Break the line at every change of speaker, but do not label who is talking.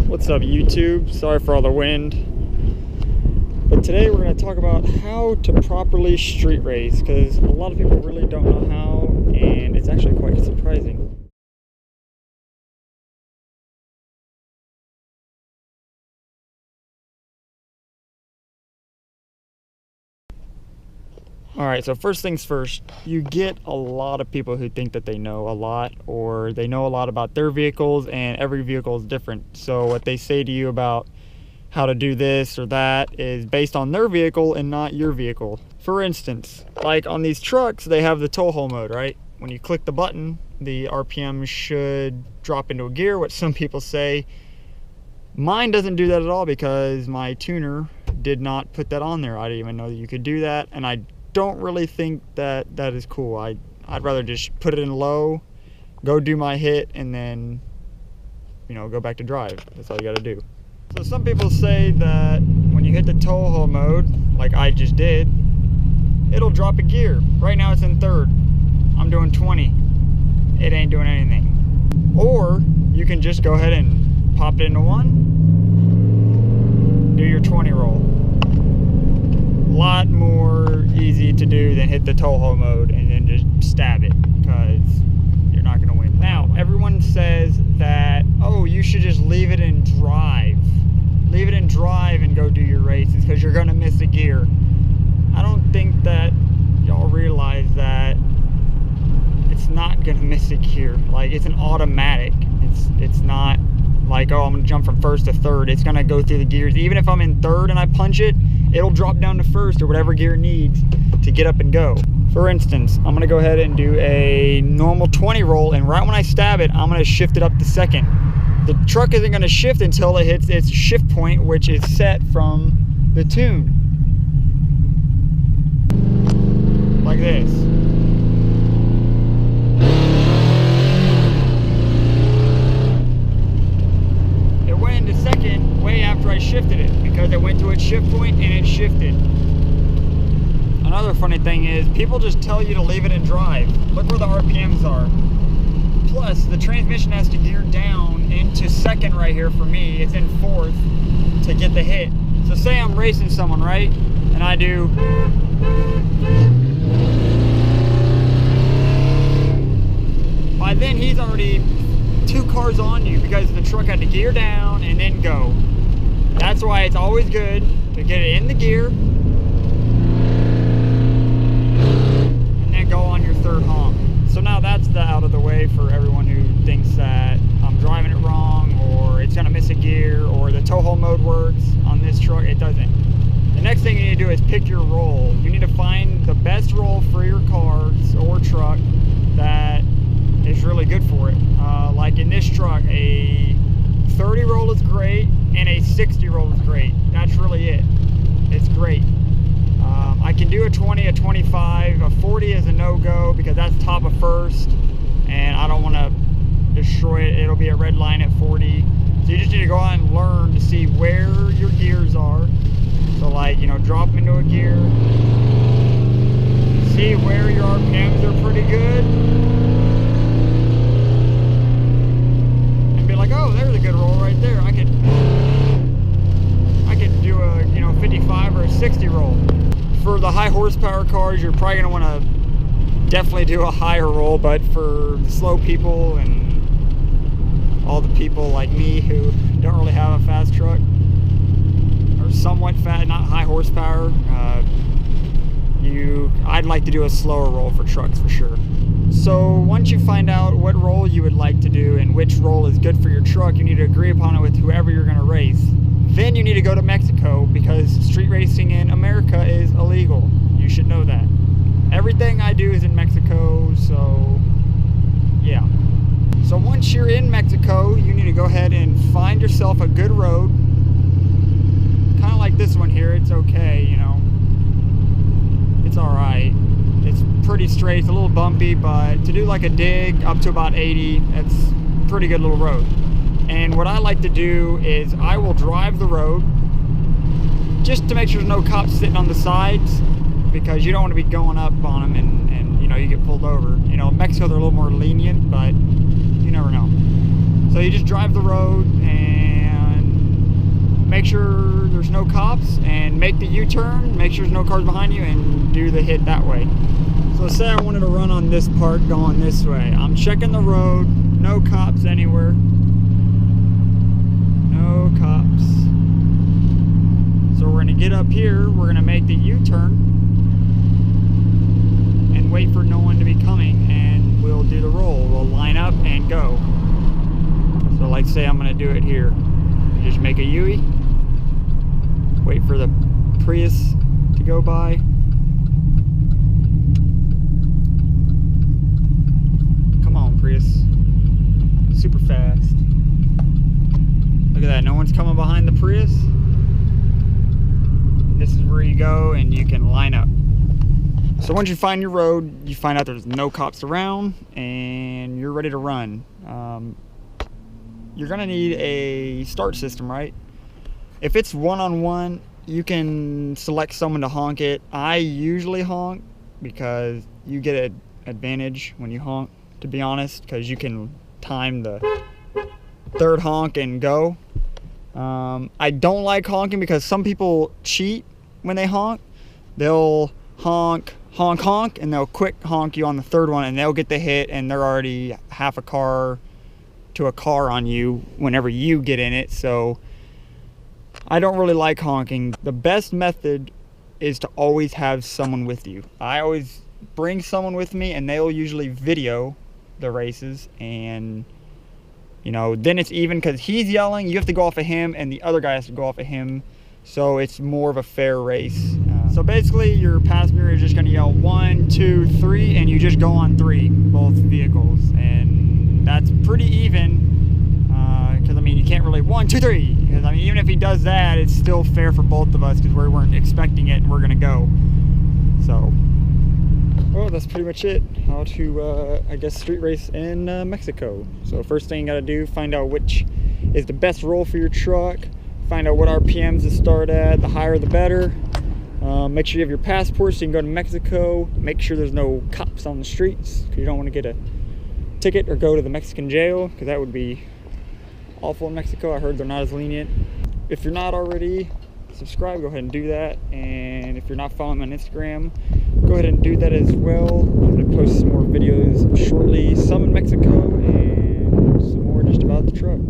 What's up, YouTube? Sorry for all the wind. But today we're going to talk about how to properly street race, because a lot of people really don't know how, and it's actually quite surprising. Alright, so first things first, you get a lot of people who think that they know a lot, or they know a lot about their vehicles, and every vehicle is different. So what they say to you about how to do this or that is based on their vehicle and not your vehicle. For instance, like on these trucks, they have the tow haul mode, right? When you click the button, the RPM should drop into a gear, which some people say. Mine doesn't do that at all because my tuner did not put that on there. I didn't even know that you could do that, and I don't really think that that is cool. I'd rather just put it in low, go do my hit, and then, you know, go back to drive. That's all you gotta do. So some people say that when you hit the tow haul mode, like I just did, it'll drop a gear. Right now it's in third. I'm doing 20. It ain't doing anything. Or you can just go ahead and pop it into one, do your 20 roll. Lot more easy to do than hit the tow haul mode and then just stab it, because you're not going to win. Now, everyone says that, oh, you should just leave it in drive. Leave it in drive and go do your races because you're going to miss a gear. I don't think that y'all realize that it's not going to miss a gear. Like, it's an automatic. It's not like, oh, I'm going to jump from first to third. It's going to go through the gears. Even if I'm in third and I punch it, it'll drop down to first or whatever gear it needs to get up and go. For instance, I'm going to go ahead and do a normal 20 roll, and right when I stab it, I'm going to shift it up to second. The truck isn't going to shift until it hits its shift point, which is set from the tune. Like this. It went into second way after I shifted it, because it went to its shift point and it shifted. Another funny thing is, people just tell you to leave it in drive. Look where the RPMs are. Plus, the transmission has to gear down into second right here for me. It's in fourth to get the hit. So say I'm racing someone, right? And I do... By then, he's already 2 cars on you because the truck had to gear down and then go. That's why it's always good to get it in the gear and then go on your third honk. So now that's out of the way for everyone who thinks that I'm driving it wrong, or it's gonna miss a gear, or the tow haul mode works on this truck. It doesn't. The next thing you need to do is pick your roll. You need to find the best roll for your car or truck that is really good for it. Like in this truck, a 30 roll is great and a 60 roll is great. That's really it. It's great. I can do a 20, a 25, a 40 is a no-go because that's top of first and I don't want to destroy it. It'll be a red line at 40. So you just need to go out and learn to see where your gears are. So like, you know, drop them into a gear. See where your RPMs are pretty good. And be like, oh, there's a good roll right there. I could do a, you know, 55 or a 60 roll. For the high horsepower cars, you're probably going to want to definitely do a higher roll, but for the slow people and all the people like me who don't really have a fast truck, or somewhat fast, not high horsepower, I'd like to do a slower roll for trucks for sure. So once you find out what roll you would like to do and which roll is good for your truck, you need to agree upon it with whoever you're going to race. Then you need to go to Mexico, because street racing in America is illegal. You should know that. Everything I do is in Mexico, so yeah. So once you're in Mexico, you need to go ahead and find yourself a good road. Kind of like this one here, it's okay, you know. It's alright. It's pretty straight, it's a little bumpy, but to do like a dig up to about 80, it's a pretty good little road. And what I like to do is I will drive the road just to make sure there's no cops sitting on the sides, because you don't want to be going up on them and you know, you get pulled over. You know, in Mexico they're a little more lenient, but you never know. So you just drive the road and make sure there's no cops and make the U-turn, make sure there's no cars behind you, and do the hit that way. So say I wanted to run on this part going this way. I'm checking the road, no cops anywhere. No cops. So we're gonna get up here, we're gonna make the U-turn and wait for no one to be coming, and we'll do the roll. We'll line up and go. So like say I'm gonna do it here. Just make a U-turn, wait for the Prius to go by. Come on, Prius. Super fast. Look at that, no one's coming behind the Prius. This is where you go and you can line up. So once you find your road, you find out there's no cops around and you're ready to run. You're gonna need a start system, right? If it's one-on-one, you can select someone to honk it. I usually honk because you get an advantage when you honk, to be honest, because you can time the third honk and go. I don't like honking because some people cheat when they honk. They'll honk, honk, honk, and they'll quick honk you on the third one, and they'll get the hit, and they're already half a car to a car on you whenever you get in it. So I don't really like honking. The best method is to always have someone with you. I always bring someone with me, and they'll usually video the races, and you know, then it's even because he's yelling, you have to go off of him, and the other guy has to go off of him, so it's more of a fair race. So basically your passenger is just going to yell 1, 2, 3, and you just go on 3, both vehicles, and that's pretty even, because I mean you can't really 1, 2, 3, because I mean even if he does that, it's still fair for both of us because we weren't expecting it and we're gonna go. So well, that's pretty much it. How to I guess street race in Mexico. So first thing you gotta do, find out which is the best roll for your truck, find out what RPMs to start at, the higher the better. Make sure you have your passport so you can go to Mexico. Make sure there's no cops on the streets because you don't want to get a ticket or go to the Mexican jail, because that would be awful in Mexico. I heard they're not as lenient. If you're not already, subscribe, go ahead and do that. And if you're not following me on Instagram, go ahead and do that as well. I'm going to post some more videos shortly, some in Mexico and some more just about the truck.